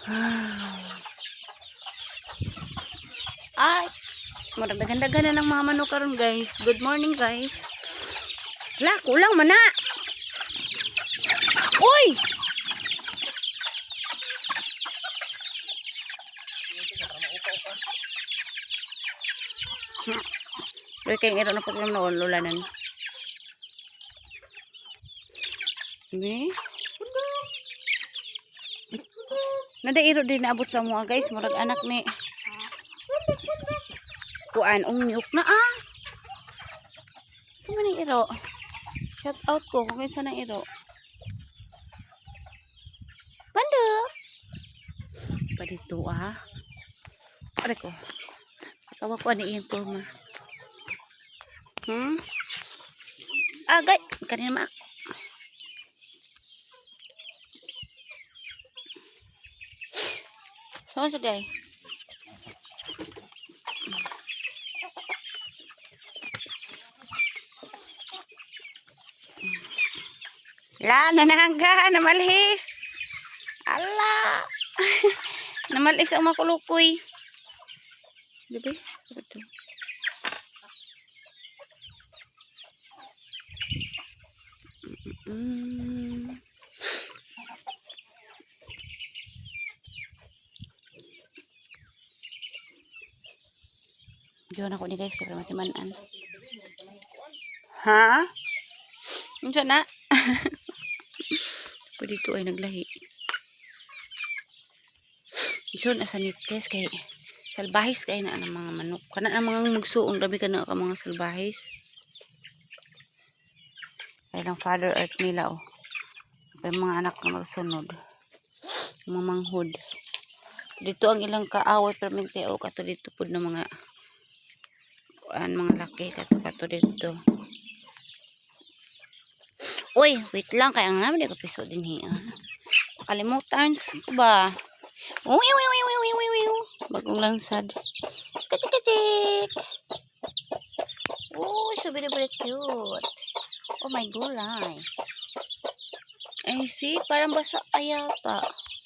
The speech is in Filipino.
Ay, maragdagan na ng mga manok karon guys. Good morning guys. La, kulang man na. Uy! Loy kay iro na paglam noon lulanan. Ni. Nada iro din naabot sa mga guys, murag anak ni. Kuan ungniok na ah. Kumaning iro. Shout out ko kung kinsa nang iro. Panda. Pa dito ah. Are ko. Tawa ko ani informa. Agay kanina mak. So sa day. La, nanangga, namalhis. Ala. Namalhis ang makulukoy. Diba? Ito. Diyon ako ni guys, kaya matimanan. Ha? Diyan na. Pwede ito ay naglahi. Diyon asa nites kay salbahis kay na ang mga manok. Kana ang mga magsuong labi kana ka mga salbahis. Ay lang Father Earth nila oh. May mga anak na magsunod. Mga manghod. Dito ang ilang kaaway permente o kato dito pud na mga mga laki kato dito. Uy, wait lang kaya ang naman ko piso din hiya. Kalimutan ko ba? Uy. Bagong langsad. Kachik. Oh, so very cute. Oh my gulay. Ay, see, parang basa ayata.